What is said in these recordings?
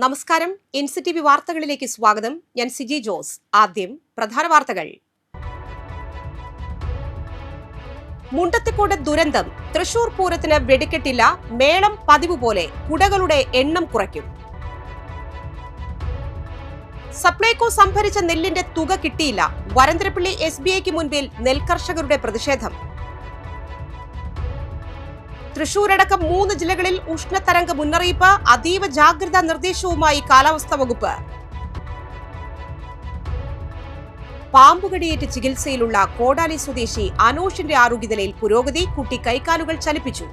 നമസ്കാരം. NCTV വാർത്തകളിലേക്ക് സ്വാഗതം. ഞാൻ സിജി ജോസ്. ആദ്യം പ്രധാന വാർത്തകൾ. മുണ്ടത്തിക്കോട് ദുരന്തം. തൃശൂർ പൂരത്തിന് വെടിക്കെട്ടില്ല. മേളം പതിവ് പോലെ കുടകളുടെ എണ്ണം കുറയ്ക്കും. സപ്ലൈകോ സംഭരിച്ച നെല്ലിന്റെ തുക കിട്ടിയില്ല. വരന്തരപ്പള്ളി SBIക്ക് മുൻപിൽ നെൽകർഷകരുടെ പ്രതിഷേധം. തൃശൂരടക്കം 3 ജില്ലകളിൽ ഉഷ്ണതരംഗ മുന്നറിയിപ്പ്. അതീവ ജാഗ്രതാ നിർദ്ദേശവുമായി കാലാവസ്ഥാ വകുപ്പ്. പാമ്പുകടിയേറ്റ് ചികിത്സയിലുള്ള കോടാലി സ്വദേശി അനോഷിന്റെ ആരോഗ്യനിലയിൽ പുരോഗതി. കുട്ടി കൈകാലുകൾ ചലിപ്പിച്ചു.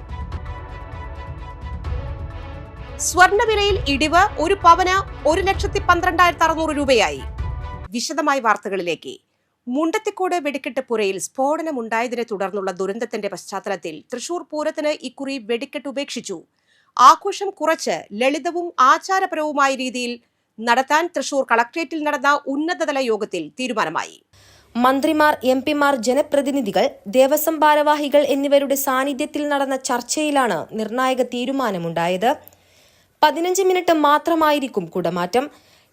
സ്വർണ്ണവിലയിൽ ഇടിവ്. ഒരു പവന് 1,12,600 രൂപയായി. വിശദമായ വാർത്തകളിലേക്ക്. മുണ്ടത്തിക്കോട് വെടിക്കെട്ട് പുരയിൽ സ്ഫോടനമുണ്ടായതിനെ തുടർന്നുള്ള ദുരന്തത്തിന്റെ പശ്ചാത്തലത്തിൽ തൃശൂർ പൂരത്തിന് ഇക്കുറി വെടിക്കെട്ട് ഉപേക്ഷിച്ചു. ആഘോഷം കുറച്ച് ലളിതവും ആചാരപരവുമായ രീതിയിൽ നടത്താൻ തൃശൂർ കളക്ട്രേറ്റിൽ നടന്ന ഉന്നതതല യോഗത്തിൽ തീരുമാനമായി. മന്ത്രിമാർ, MP-മാർ, ജനപ്രതിനിധികൾ, ദേവസ്വം ഭാരവാഹികൾ എന്നിവരുടെ സാന്നിധ്യത്തിൽ നടന്ന ചർച്ചയിലാണ് നിർണായക തീരുമാനമുണ്ടായത്. 15 മിനിറ്റ് മാത്രമായിരിക്കും കുടമാറ്റം.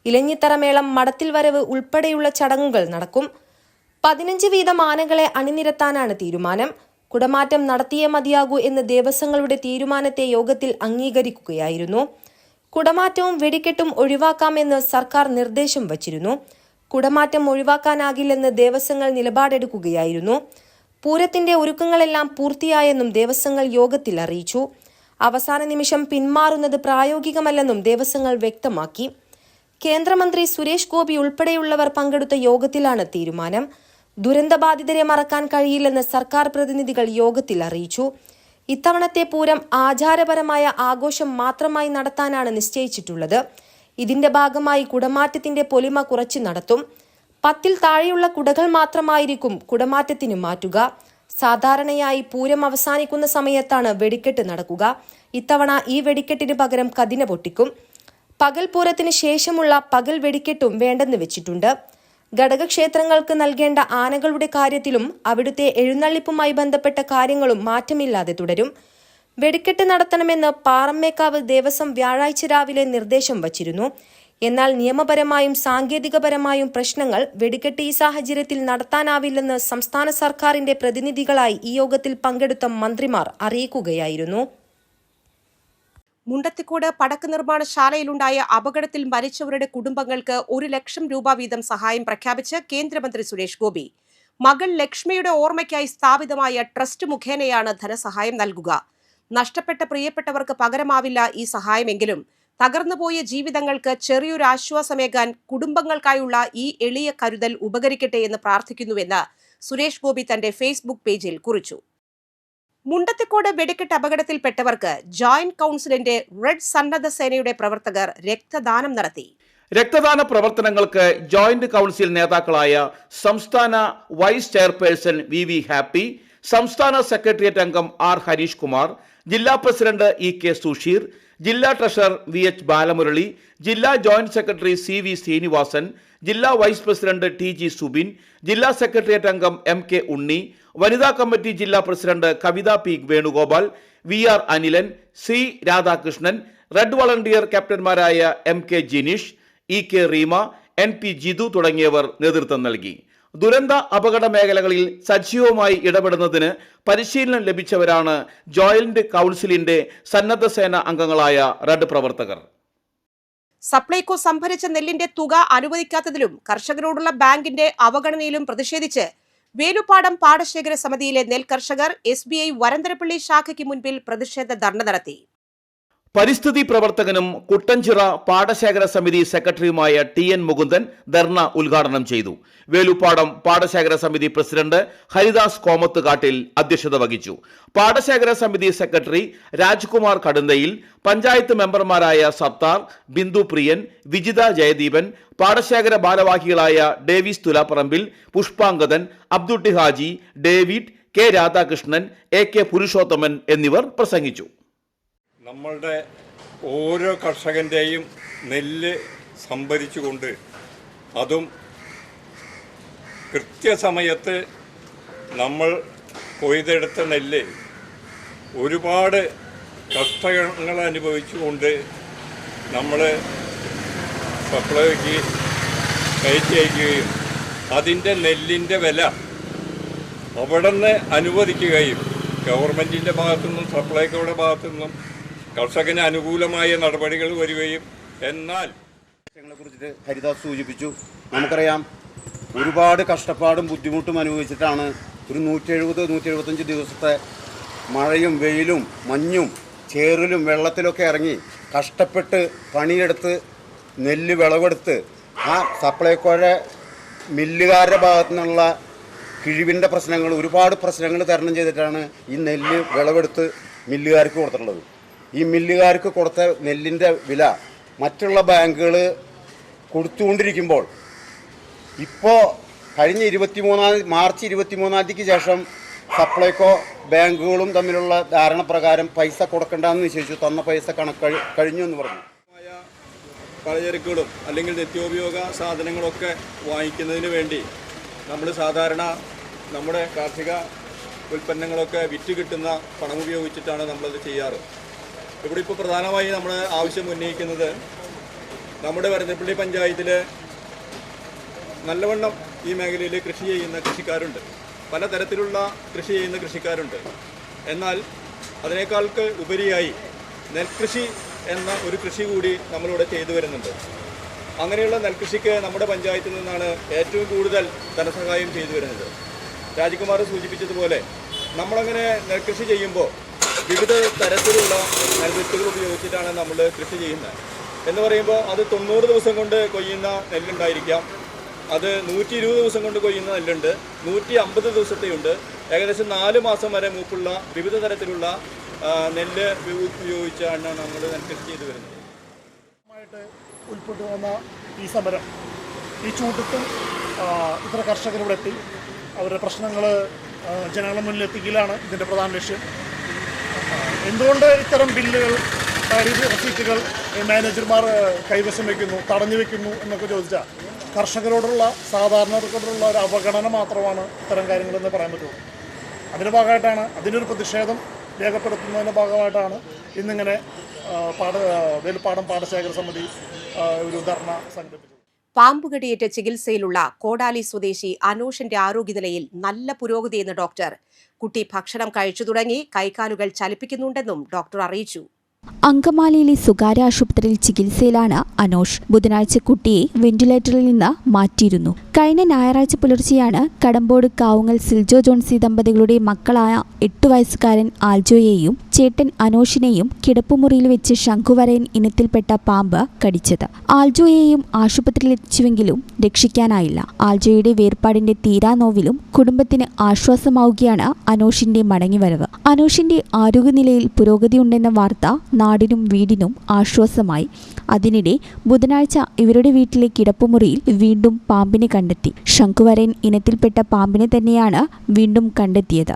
ഇലഞ്ഞിത്തറമേളം, മടത്തിൽ വരവ് ഉൾപ്പെടെയുള്ള ചടങ്ങുകൾ നടക്കും. 15 വീതം ആനകളെ അണിനിരത്താനാണ് തീരുമാനം. കുടമാറ്റം നടത്തിയേ മതിയാകൂ എന്ന് ദേവസ്വങ്ങളുടെ തീരുമാനത്തെ യോഗത്തിൽ അംഗീകരിക്കുകയായിരുന്നു. കുടമാറ്റവും വെടിക്കെട്ടും ഒഴിവാക്കാമെന്ന് സർക്കാർ നിർദ്ദേശം വച്ചിരുന്നു. കുടമാറ്റം ഒഴിവാക്കാനാകില്ലെന്ന് ദേവസ്വങ്ങൾ നിലപാടെടുക്കുകയായിരുന്നു. പൂരത്തിന്റെ ഒരുക്കങ്ങളെല്ലാം പൂർത്തിയായെന്നും ദേവസ്വങ്ങൾ യോഗത്തിൽ അറിയിച്ചു. അവസാന നിമിഷം പിന്മാറുന്നത് പ്രായോഗികമല്ലെന്നും ദേവസ്വങ്ങൾ വ്യക്തമാക്കി. കേന്ദ്രമന്ത്രി സുരേഷ് ഗോപി ഉൾപ്പെടെയുള്ളവർ പങ്കെടുത്ത യോഗത്തിലാണ് തീരുമാനം. ദുരന്തബാധിതരെ മറക്കാൻ കഴിയില്ലെന്ന് സർക്കാർ പ്രതിനിധികൾ യോഗത്തിൽ അറിയിച്ചു. ഇത്തവണത്തെ പൂരം ആചാരപരമായ ആഘോഷം മാത്രമായി നടത്താനാണ് നിശ്ചയിച്ചിട്ടുള്ളത്. ഇതിന്റെ ഭാഗമായി കുടമാറ്റത്തിന്റെ പൊലിമ കുറച്ച് നടത്തും. 10-ൽ താഴെയുള്ള കുടകൾ മാത്രമായിരിക്കും കുടമാറ്റത്തിന് മാറ്റുക. സാധാരണയായി പൂരം അവസാനിക്കുന്ന സമയത്താണ് വെടിക്കെട്ട് നടക്കുക. ഇത്തവണ ഈ വെടിക്കെട്ടിന് പകരം കതിന പൊട്ടിക്കും. പകൽ പൂരത്തിന് ശേഷമുള്ള പകൽ വെടിക്കെട്ടും വേണ്ടെന്ന് വെച്ചിട്ടുണ്ട്. ഘടകക്ഷേത്രങ്ങൾക്ക് നൽകേണ്ട ആനകളുടെ കാര്യത്തിലും അവിടുത്തെ എഴുന്നള്ളിപ്പുമായി ബന്ധപ്പെട്ട കാര്യങ്ങളും മാറ്റമില്ലാതെ തുടരും. വെടിക്കെട്ട് നടത്തണമെന്ന് പാറമ്മേക്കാവ് ദേവസ്വം വ്യാഴാഴ്ച രാവിലെ നിർദ്ദേശം വച്ചിരുന്നു. എന്നാൽ നിയമപരമായും സാങ്കേതികപരമായും പ്രശ്നങ്ങൾ വെടിക്കെട്ട് ഈ സാഹചര്യത്തിൽ നടത്താനാവില്ലെന്ന് സംസ്ഥാന സർക്കാരിന്റെ പ്രതിനിധികളായി ഈ യോഗത്തിൽ പങ്കെടുത്ത മന്ത്രിമാർ അറിയിക്കുകയായിരുന്നു. മുണ്ടത്തിക്കോട് പടക്ക് നിർമ്മാണശാലയിലുണ്ടായ അപകടത്തിൽ മരിച്ചവരുടെ കുടുംബങ്ങൾക്ക് 1 ലക്ഷം രൂപ വീതം സഹായം പ്രഖ്യാപിച്ച് കേന്ദ്രമന്ത്രി സുരേഷ് ഗോപി. മകൾ ലക്ഷ്മിയുടെ ഓർമ്മയ്ക്കായി സ്ഥാപിതമായ ട്രസ്റ്റ് മുഖേനയാണ് ധനസഹായം നൽകുക. നഷ്ടപ്പെട്ട പ്രിയപ്പെട്ടവർക്ക് പകരമാവില്ല ഈ സഹായമെങ്കിലും തകർന്നുപോയ ജീവിതങ്ങൾക്ക് ചെറിയൊരു ആശ്വാസമേകാൻ കുടുംബങ്ങൾക്കായുള്ള ഈ എളിയ കരുതൽ ഉപകരിക്കട്ടെ എന്ന് പ്രാർത്ഥിക്കുന്നുവെന്ന് സുരേഷ് ഗോപി തന്റെ ഫേസ്ബുക്ക് പേജിൽ കുറിച്ചു. മുണ്ടത്തിക്കോട് വെടിക്കെട്ട് അപകടത്തിൽപ്പെട്ടവർക്ക് ജോയിന്റ് കൌൺസിലിന്റെ റെഡ് സന്നദ്ധ സേനയുടെ പ്രവർത്തകർ രക്തദാനം നടത്തി. രക്തദാന പ്രവർത്തനങ്ങൾക്ക് ജോയിന്റ് കൌൺസിൽ നേതാക്കളായ സംസ്ഥാന വൈസ് ചെയർപേഴ്സൺ VV ഹാപ്പി, സംസ്ഥാന സെക്രട്ടേറിയറ്റ് അംഗം R ഹരീഷ് കുമാർ, ജില്ലാ പ്രസിഡന്റ് EK സുഷീർ, ജില്ലാ ട്രഷറർ VH ബാലമുരളി, ജില്ലാ ജോയിന്റ് സെക്രട്ടറി CV ശ്രീനിവാസൻ, ജില്ലാ വൈസ് പ്രസിഡന്റ് TG സുബിൻ, ജില്ലാ സെക്രട്ടേറിയറ്റ് അംഗം MK ഉണ്ണി, വനിതാ കമ്മിറ്റി ജില്ലാ president Kavitha P Venugopal, VR Anilan, C Radhakrishnan, red volunteer ക്യാപ്റ്റന്മാരായ MK Jineesh, EK Reema, NP Jithu തുടങ്ങിയവർ നേതൃത്വം നൽകി. ദുരന്ത അപകട മേഖലകളിൽ സജീവമായി ഇടപെടുന്നതിന് പരിശീലനം ലഭിച്ചവരാണ് ജോയിന്റ് കൌൺസിലിന്റെ സന്നദ്ധ സേന അംഗങ്ങളായ റെഡ് പ്രവർത്തകർ. സപ്ലൈകോ സംഭരിച്ച നെല്ലിന്റെ തുക അനുവദിക്കാത്തതിലും കർഷകരോടുള്ള ബാങ്കിന്റെ അവഗണനയിലും പ്രതിഷേധിച്ച് വേലുപ്പാടം പാടശേഖര സമിതിയിലെ നെൽകർഷകർ SBI വരന്തരപ്പള്ളി ശാഖയ്ക്ക് മുൻപിൽ പ്രതിഷേധ ധർണ നടത്തി. പരിസ്ഥിതി പ്രവർത്തകനും കുട്ടഞ്ചിറ പാടശേഖര സമിതി സെക്രട്ടറിയുമായ TN മുകുന്ദൻ ധർണ ഉദ്ഘാടനം ചെയ്തു. വേലുപ്പാടം പാടശേഖര സമിതി പ്രസിഡന്റ് ഹരിദാസ് കോമത്തുകാട്ടിൽ അധ്യക്ഷത വഹിച്ചു. പാടശേഖര സമിതി സെക്രട്ടറി രാജ്കുമാർ കടുന്തയിൽ, പഞ്ചായത്ത് മെമ്പർമാരായ സത്താർ, ബിന്ദു പ്രിയൻ, വിജിത ജയദീപൻ, പാടശേഖര ഭാരവാഹികളായ Davis Thulapparambil, Pushpangadan, Abdutty Haji, David, K Radhakrishnan, AK Purushothaman എന്നിവർ പ്രസംഗിച്ചു. നമ്മളുടെ ഓരോ കർഷകൻ്റെയും നെല്ല് സംഭരിച്ചുകൊണ്ട് അതും കൃത്യസമയത്ത് നമ്മൾ കൊയ്തെടുത്ത നെല്ല് ഒരുപാട് കഷ്ടങ്ങൾ അനുഭവിച്ചുകൊണ്ട് നമ്മൾ സപ്ലൈക്ക് കയറ്റി അയക്കുകയും അതിൻ്റെ നെല്ലിൻ്റെ വില അവിടെ നിന്ന് അനുവദിക്കുകയും ഗവൺമെൻറ്റിൻ്റെ ഭാഗത്തുനിന്നും സപ്ലൈക്കോയുടെ ഭാഗത്തുനിന്നും കർഷകന് അനുകൂലമായ നടപടികൾ വരികയും എന്നാൽ കുറിച്ചിട്ട് ഹരിദാസ് സൂചിപ്പിച്ചു. നമുക്കറിയാം, ഒരുപാട് കഷ്ടപ്പാടും ബുദ്ധിമുട്ടും അനുഭവിച്ചിട്ടാണ് ഒരു 170-175 ദിവസത്തെ മഴയും വെയിലും മഞ്ഞും ചേറിലും വെള്ളത്തിലൊക്കെ ഇറങ്ങി കഷ്ടപ്പെട്ട് പണിയെടുത്ത് നെല്ല് വിളവെടുത്ത് ആ സപ്ലൈക്കോയുടെ മില്ലുകാരുടെ ഭാഗത്തു നിന്നുള്ള കിഴിവിൻ്റെ പ്രശ്നങ്ങൾ, ഒരുപാട് പ്രശ്നങ്ങൾ തരണം ചെയ്തിട്ടാണ് ഈ നെല്ല് വിളവെടുത്ത് മില്ലുകാർക്ക് കൊടുത്തിട്ടുള്ളത്. ഈ മില്ലുകാർക്ക് കൊടുത്ത നെല്ലിൻ്റെ വില മറ്റുള്ള ബാങ്കുകൾ കൊടുത്തുകൊണ്ടിരിക്കുമ്പോൾ ഇപ്പോൾ കഴിഞ്ഞ മാർച്ച് 23 ശേഷം സപ്ലൈകോ ബാങ്കുകളും തമ്മിലുള്ള ധാരണ പ്രകാരം പൈസ കൊടുക്കണ്ടെന്ന് നിശ്ചയിച്ചു. തന്ന പൈസ കഴിഞ്ഞു എന്ന് പറഞ്ഞു. പലചരക്കുകളും അല്ലെങ്കിൽ നിത്യോപയോഗ സാധനങ്ങളൊക്കെ വാങ്ങിക്കുന്നതിന് വേണ്ടി നമ്മൾ സാധാരണ നമ്മുടെ കാർഷിക ഉൽപ്പന്നങ്ങളൊക്കെ വിറ്റ് കിട്ടുന്ന പണം ഉപയോഗിച്ചിട്ടാണ് നമ്മളത് ചെയ്യാറ്. ഇവിടെ ഇപ്പോൾ പ്രധാനമായി നമ്മൾ ആവശ്യം ഉന്നയിക്കുന്നത് നമ്മുടെ വരന്തരപ്പള്ളി പഞ്ചായത്തിൽ നല്ലവണ്ണം ഈ മേഖലയിൽ കൃഷി ചെയ്യുന്ന കൃഷിക്കാരുണ്ട്, പലതരത്തിലുള്ള കൃഷി ചെയ്യുന്ന കൃഷിക്കാരുണ്ട്. എന്നാൽ അതിനേക്കാൾക്ക് ഉപരിയായി നെൽകൃഷി എന്ന ഒരു കൃഷി കൂടി നമ്മളിവിടെ ചെയ്തു വരുന്നുണ്ട്. അങ്ങനെയുള്ള നെൽകൃഷിക്ക് നമ്മുടെ പഞ്ചായത്തിൽ നിന്നാണ് ഏറ്റവും കൂടുതൽ ധനസഹായം ചെയ്തു വരുന്നത്. രാജ്കുമാർ സൂചിപ്പിച്ചതുപോലെ നമ്മളങ്ങനെ നെൽകൃഷി ചെയ്യുമ്പോൾ വിവിധ തരത്തിലുള്ള നെൽവിത്തുകൾ ഉപയോഗിച്ചിട്ടാണ് നമ്മൾ കൃഷി ചെയ്യുന്നത്. എന്ന് പറയുമ്പോൾ അത് 90 ദിവസം കൊണ്ട് കൊയ്യുന്ന നെല്ലുണ്ടായിരിക്കാം, അത് 120 ദിവസം കൊണ്ട് കൊയ്യുന്ന നെല്ലുണ്ട്, 150 ദിവസത്തെയുണ്ട്, ഏകദേശം 4 മാസം വരെ മൂപ്പുള്ള വിവിധ തരത്തിലുള്ള നെല്ല് ഉപയോഗിച്ചാണ് നമ്മൾ നെൽകൃഷി ചെയ്തു വരുന്നത്. ഉൾപ്പെട്ടു വന്ന ഈ സമരം, ഈ ചൂട്ടത്തും ഇത്ര കർഷകരിവിടെ എത്തി അവരുടെ പ്രശ്നങ്ങൾ ജനങ്ങളുടെ മുന്നിൽ എത്തിക്കലാണ് ഇതിൻ്റെ പ്രധാന ലക്ഷ്യം. എന്തുകൊണ്ട് ഇത്തരം ബില്ലുകൾ, റെസീറ്റുകൾ മാനേജർമാർ കൈവശം വയ്ക്കുന്നു, തടഞ്ഞു വയ്ക്കുന്നു എന്നൊക്കെ ചോദിച്ചാൽ കർഷകരോടുള്ള സാധാരണക്കാരോടുള്ള ഒരു അവഗണന മാത്രമാണ് ഇത്തരം കാര്യങ്ങളെന്ന് പറയാൻ പറ്റുള്ളൂ. അതിൻ്റെ ഭാഗമായിട്ടാണ്, അതിനൊരു പ്രതിഷേധം രേഖപ്പെടുത്തുന്നതിൻ്റെ ഭാഗമായിട്ടാണ് ഇന്നിങ്ങനെ വേലുപ്പാടം പാടശേഖര സമിതി ഒരു ധർണ സംഘടിപ്പിച്ചത്. പാമ്പുകടിയേറ്റ് ചികിത്സയിലുള്ള കോടാലി സ്വദേശി അനോഷിന്റെ ആരോഗ്യനിലയിൽ നല്ല പുരോഗതിയെന്ന് ഡോക്ടർ. കുട്ടി ഭക്ഷണം കഴിച്ചു തുടങ്ങി, കൈകാലുകൾ ചലിപ്പിക്കുന്നുണ്ടെന്നും ഡോക്ടർ അറിയിച്ചു. അങ്കമാലിയിലെ സ്വകാര്യ ആശുപത്രിയിൽ ചികിത്സയിലാണ് അനോഷ്. ബുധനാഴ്ച കുട്ടിയെ വെന്റിലേറ്ററിൽ നിന്ന് മാറ്റിയിരുന്നു. കഴിഞ്ഞ ഞായറാഴ്ച പുലർച്ചെയാണ് കടമ്പോട് കാവുങ്ങൽ സിൽജോ ജോൺസി ദമ്പതികളുടെ മക്കളായ 8 വയസ്സുകാരൻ ആൽജോയെയും ചേട്ടൻ അനോഷിനെയും കിടപ്പുമുറിയിൽ വെച്ച് ശംഖുവരയൻ ഇനത്തിൽപ്പെട്ട പാമ്പ് കടിച്ചത്. ആൽജോയെയും ആശുപത്രിയിലെത്തിച്ചുവെങ്കിലും രക്ഷിക്കാനായില്ല. ആൽജോയുടെ വേർപാടിന്റെ തീരാനോവിലും കുടുംബത്തിന് ആശ്വാസമാവുകയാണ് അനോഷിന്റെ മടങ്ങിവരവ്. അനോഷിന്റെ ആരോഗ്യനിലയിൽ പുരോഗതിയുണ്ടെന്ന വാർത്ത നാടിനും വീടിനും ആശ്വാസമായി. അതിനിടെ ബുധനാഴ്ച ഇവരുടെ വീട്ടിലെ കിടപ്പുമുറിയിൽ വീണ്ടും പാമ്പിനെ കണ്ടെത്തി. ശംഖുവരയൻ ഇനത്തിൽപ്പെട്ട പാമ്പിനെ തന്നെയാണ് വീണ്ടും കണ്ടെത്തിയത്.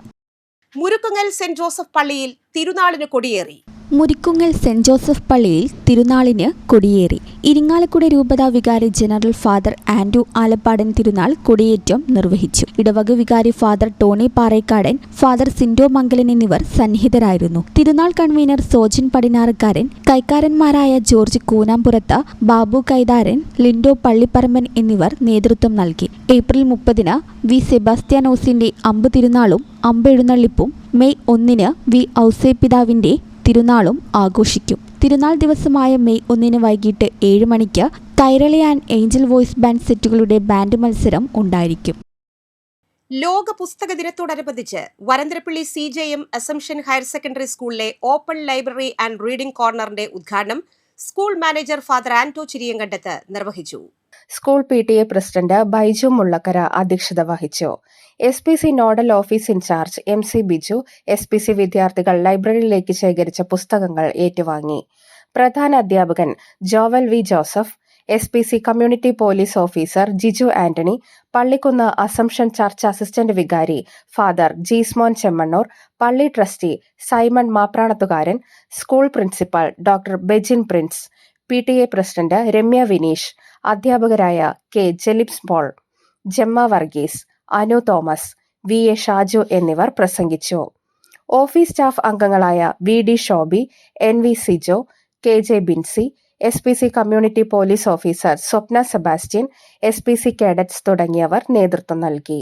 മുരുക്കുങ്ങൽ സെന്റ് ജോസഫ് പള്ളിയിൽ തിരുനാളിന് കൊടിയേറി. മുരിക്കുങ്ങൽ സെന്റ് ജോസഫ് പള്ളിയിൽ തിരുനാളിന് കൊടിയേറി. ഇരിങ്ങാലക്കുട രൂപതാ വികാരി ജനറൽ ഫാദർ ആൻഡ്രു ആലപ്പാടൻ തിരുനാൾ കൊടിയേറ്റം നിർവഹിച്ചു. ഇടവക വികാരി father Tony Parekkadan, father Sindo Mangalan എന്നിവർ സന്നിഹിതരായിരുന്നു. തിരുനാൾ കൺവീനർ സോജൻ പടിഞ്ഞാറക്കാരൻ, കൈക്കാരന്മാരായ ജോർജ് കൂനാമ്പുറത്ത്, ബാബു കൈതാരൻ, ലിൻഡോ പള്ളിപ്പറമ്പൻ എന്നിവർ നേതൃത്വം നൽകി. ഏപ്രിൽ 30 വി സെബാസ്റ്റ്യാനോസിന്റെ അമ്പ് തിരുനാളും അമ്പെഴുന്നള്ളിപ്പും മെയ് 1 വി ഔസേപ്പിതാവിന്റെ തിരുനാളും ആഘോഷിക്കും. തിരുനാൾ ദിവസമായ മെയ് 1 വൈകിട്ട് 7 മണിക്ക് Kairali and angel voice band സെറ്റുകളുടെ ബാൻഡ് മത്സരം ഉണ്ടായിരിക്കും. ലോക പുസ്തക ദിനത്തോടനുബന്ധിച്ച് Varantharappally CJM assumption higher secondary സ്കൂളിലെ ഓപ്പൺ ലൈബ്രറി ആൻഡ് റീഡിംഗ് കോർണറിന്റെ ഉദ്ഘാടനം school manager father Anto Chiriyankandath നിർവഹിച്ചു. School PTA president Baiju Mullakkara അധ്യക്ഷത വഹിച്ചു. SPC nodal office in charge MC Biju, SPC വിദ്യാർത്ഥികൾ ലൈബ്രറിയിലേക്ക് ശേഖരിച്ച പുസ്തകങ്ങൾ ഏറ്റുവാങ്ങി. പ്രധാന അധ്യാപകൻ Joval V Joseph, SPC community police officer Jiju Antony, Pallikkunnu assumption church assistant വികാരി ഫാദർ ജീസ്മോൻ ചെമ്മണ്ണൂർ, പള്ളി trustee Simon Mapranathukaran, school principal doctor Bejin Prince, PTA president Ramya Vineesh, അധ്യാപകരായ K Jelibs Paul, Gemma Varghese, Anu Thomas, VA Shaju എന്നിവർ പ്രസംഗിച്ചു. ഓഫീസ് സ്റ്റാഫ് അംഗങ്ങളായ VD Shobi, NV Sijo, KJ Binsy, SPC community police officer Swapna Sebastian, SPC cadets തുടങ്ങിയവർ നേതൃത്വം നൽകി.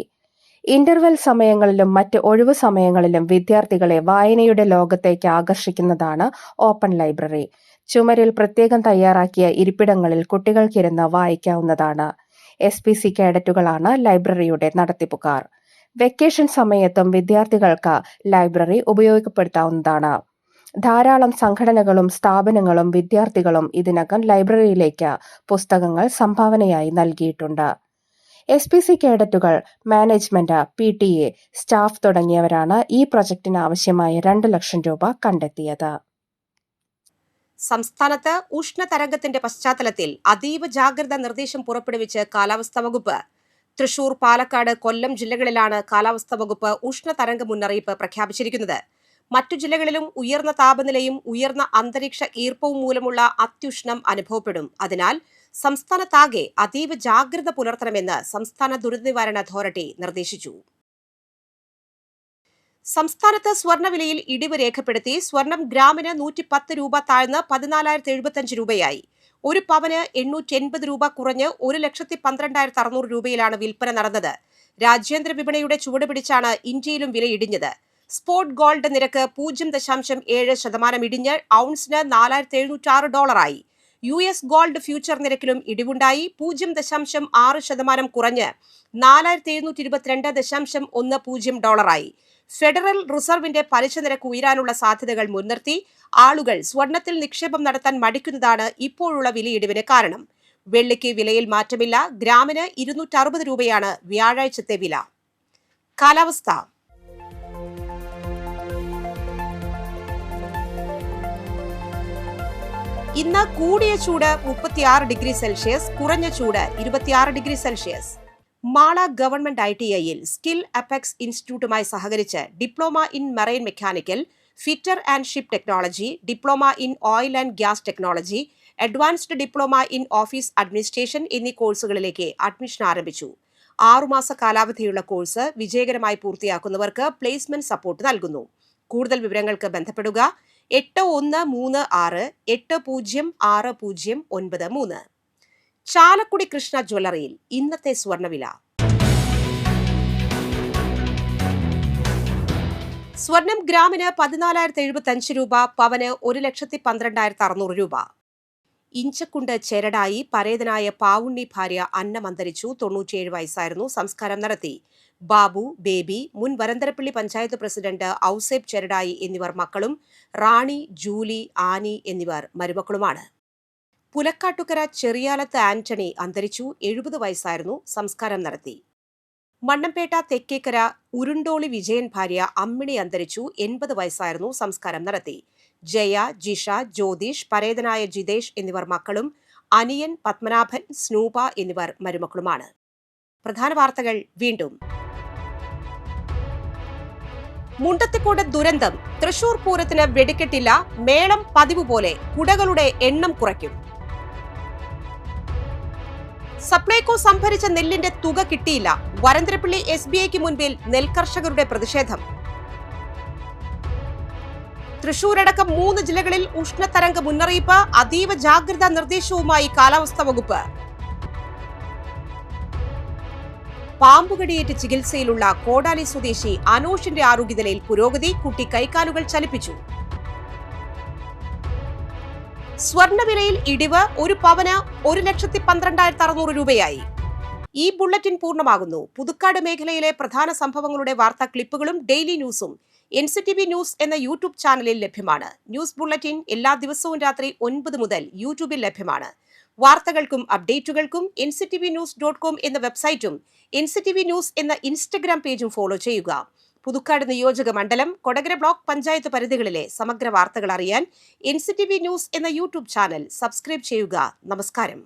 Interval സമയങ്ങളിലും മറ്റ് ഒഴിവു സമയങ്ങളിലും വിദ്യാർത്ഥികളെ വായനയുടെ ലോകത്തേക്ക് ആകർഷിക്കുന്നതാണ് ഓപ്പൺ ലൈബ്രറി. ചുമരിൽ പ്രത്യേകം തയ്യാറാക്കിയ ഇരിപ്പിടങ്ങളിൽ കുട്ടികൾക്കിരുന്ന് വായിക്കാവുന്നതാണ്. SPC കേഡറ്റുകളാണ് ലൈബ്രറിയുടെ നടത്തിപ്പുകാർ. വെക്കേഷൻ സമയത്തും വിദ്യാർത്ഥികൾക്ക് ലൈബ്രറി ഉപയോഗപ്പെടുത്താവുന്നതാണ്. ധാരാളം സംഘടനകളും സ്ഥാപനങ്ങളും വിദ്യാർത്ഥികളും ഇതിനകം ലൈബ്രറിയിലേക്ക് പുസ്തകങ്ങൾ സംഭാവനയായി നൽകിയിട്ടുണ്ട്. SPC കേഡറ്റുകൾ, മാനേജ്മെന്റ്, PTA, സ്റ്റാഫ് തുടങ്ങിയവരാണ് ഈ പ്രൊജക്ടിന് ആവശ്യമായ 2 ലക്ഷം രൂപ കണ്ടെത്തിയത്. സംസ്ഥാനത്ത് ഉഷ്ണതരംഗത്തിന്റെ പശ്ചാത്തലത്തിൽ അതീവ ജാഗ്രതാ നിർദ്ദേശം പുറപ്പെടുവിച്ച് കാലാവസ്ഥാ വകുപ്പ്. തൃശൂർ, പാലക്കാട്, കൊല്ലം ജില്ലകളിലാണ് കാലാവസ്ഥാ വകുപ്പ് ഉഷ്ണതരംഗ മുന്നറിയിപ്പ് പ്രഖ്യാപിച്ചിരിക്കുന്നത്. മറ്റു ജില്ലകളിലും ഉയർന്ന താപനിലയും ഉയർന്ന അന്തരീക്ഷ ഈർപ്പവും മൂലമുള്ള അത്യുഷ്ണം അനുഭവപ്പെടും. അതിനാൽ സംസ്ഥാനത്താകെ അതീവ ജാഗ്രത പുലർത്തണമെന്ന് സംസ്ഥാന ദുരന്ത നിവാരണ അതോറിറ്റി നിർദ്ദേശിച്ചു. സംസ്ഥാനത്ത് സ്വർണ്ണവിലയിൽ ഇടിവ് രേഖപ്പെടുത്തി. സ്വർണം ഗ്രാമിന് 110 രൂപ താഴ്ന്ന് 14,075 രൂപയായി. ഒരു പവന് 880 രൂപ കുറഞ്ഞ് 1,12,600 രൂപയിലാണ് വിൽപ്പന നടന്നത്. രാജ്യാന്തര വിപണിയുടെ ചുവട് പിടിച്ചാണ് ഇന്ത്യയിലും വില ഇടിഞ്ഞത്. സ്പോട്ട് ഗോൾഡ് നിരക്ക് 0.7% ഇടിഞ്ഞ് ഔൺസിന് $4,706 US ഗോൾഡ് ഫ്യൂച്ചർ നിരക്കിലും ഇടിവുണ്ടായി. 0.6% കുറഞ്ഞ് $4,722.10 ഫെഡറൽ റിസർവിന്റെ പലിശ നിരക്ക് ഉയരാനുള്ള സാധ്യതകൾ മുൻനിർത്തി ആളുകൾ സ്വർണത്തിൽ നിക്ഷേപം നടത്താൻ മടിക്കുന്നതാണ് ഇപ്പോഴുള്ള വിലയിടിവിന് കാരണം. വെള്ളിക്ക് വിലയിൽ മാറ്റമില്ല. ഗ്രാമിന് 260 രൂപയാണ് വ്യാഴാഴ്ചത്തെ വില. കാലാവസ്ഥ. ഇന്ന് കൂടിയ ചൂട് 36 ഡിഗ്രി സെൽഷ്യസ്, കുറഞ്ഞ ചൂട് 26 ഡിഗ്രി സെൽഷ്യസ്. മാള ഗവൺമെന്റ് ITIയിൽ സ്കിൽ അപെക്സ് ഇൻസ്റ്റിറ്റ്യൂട്ടുമായി സഹകരിച്ച് diploma in marine mechanical, fitter and ship technology, diploma in oil and gas technology, advanced diploma in office administration എന്നീ കോഴ്സുകളിലേക്ക് അഡ്മിഷൻ ആരംഭിച്ചു. 6 മാസ കാലാവധിയുള്ള കോഴ്സ് വിജയകരമായി പൂർത്തിയാക്കുന്നവർക്ക് പ്ലേസ്മെന്റ് സപ്പോർട്ട് നൽകുന്നു. കൂടുതൽ വിവരങ്ങൾക്ക് ബന്ധപ്പെടുക 8136 806093. ചാലക്കുടി കൃഷ്ണ ജ്വല്ലറിയിൽ ഇന്നത്തെ സ്വർണ്ണവില. സ്വർണം ഗ്രാമിന് 14,075 രൂപ, പവന് 1,12,600 രൂപ. ഇഞ്ചക്കുണ്ട് ചെരടായി പരേതനായ പാവുണ്ണി ഭാര്യ അന്നം അന്തരിച്ചു. 97 വയസ്സായിരുന്നു. സംസ്കാരം നടത്തി. ബാബു, ബേബി, മുൻ വരന്തരപ്പള്ളി പഞ്ചായത്ത് പ്രസിഡന്റ് ഔസേബ് ചെരടായി എന്നിവർ മക്കളും, റാണി, ജൂലി, ആനി എന്നിവർ മരുമക്കളുമാണ്. പുലക്കാട്ടുകര ചെറിയാലത്ത് ആന്റണി അന്തരിച്ചു. 70 വയസ്സായിരുന്നു. സംസ്കാരം നടത്തി. മണ്ണമ്പേട്ട തെക്കേക്കര ഉരുണ്ടോളി വിജയൻ ഭാര്യ അമ്മിണി അന്തരിച്ചു. 80 വയസ്സായിരുന്നു. സംസ്കാരം നടത്തി. ജയ, ജിഷ, ജ്യോതിഷ്, പരേതനായ ജിതേഷ് എന്നിവർ മക്കളും, അനിയൻ, പത്മനാഭൻ, സ്നൂപ എന്നിവർ മരുമക്കളുമാണ്. പ്രധാന വാർത്തകൾ വീണ്ടും. മുണ്ടത്തിക്കോട് ദുരന്തം. തൃശൂർ പൂരത്തിന് വെടിക്കെട്ടില്ല. മേളം പതിവ് പോലെ. കുടകളുടെ എണ്ണം കുറയ്ക്കും. സപ്ലൈകോ സംഭരിച്ച നെല്ലിന്റെ തുക കിട്ടിയില്ല. വരന്തരപ്പള്ളി SBIക്ക് മുൻപിൽ നെൽകർഷകരുടെ പ്രതിഷേധം. തൃശൂരടക്കം 3 ജില്ലകളിൽ ഉഷ്ണതരംഗ മുന്നറിയിപ്പ്. അതീവ ജാഗ്രതാ നിർദ്ദേശവുമായി കാലാവസ്ഥാ വകുപ്പ്. പാമ്പുകടിയേറ്റ് ചികിത്സയിലുള്ള കോടാലി സ്വദേശി അനോഷിന്റെ ആരോഗ്യനിലയിൽ പുരോഗതി. കുട്ടി കൈകാലുകൾ ചലിപ്പിച്ചു. സ്വർണ്ണവിലയിൽ ഇടിവ്. ഒരു പവന് 1,12,600 രൂപയായി. ഈ ബുള്ളറ്റിൻ പൂർണ്ണമാകുന്നു. പുതുക്കാട് മേഖലയിലെ പ്രധാന സംഭവങ്ങളുടെ വാർത്താ ക്ലിപ്പുകളും ഡെയിലി ന്യൂസും NCTV ന്യൂസ് എന്ന യൂട്യൂബ് ചാനലിൽ ലഭ്യമാണ്. ന്യൂസ് ബുള്ളറ്റിൻ എല്ലാ ദിവസവും രാത്രി 9 മുതൽ യൂട്യൂബിൽ ലഭ്യമാണ്. വാർത്തകൾക്കും അപ്ഡേറ്റുകൾക്കും nctvnews.com എന്ന വെബ്സൈറ്റും NCTV ന്യൂസ് എന്ന ഇൻസ്റ്റഗ്രാം പേജും ഫോളോ ചെയ്യുക. പുതുക്കാട് നിയോജക മണ്ഡലം, കൊടകര ബ്ലോക്ക് പഞ്ചായത്ത് പരിധികളിലെ സമഗ്ര വാർത്തകൾ അറിയാൻ NCTV ന്യൂസ് എന്ന യൂട്യൂബ് ചാനൽ സബ്സ്ക്രൈബ് ചെയ്യുക. നമസ്കാരം.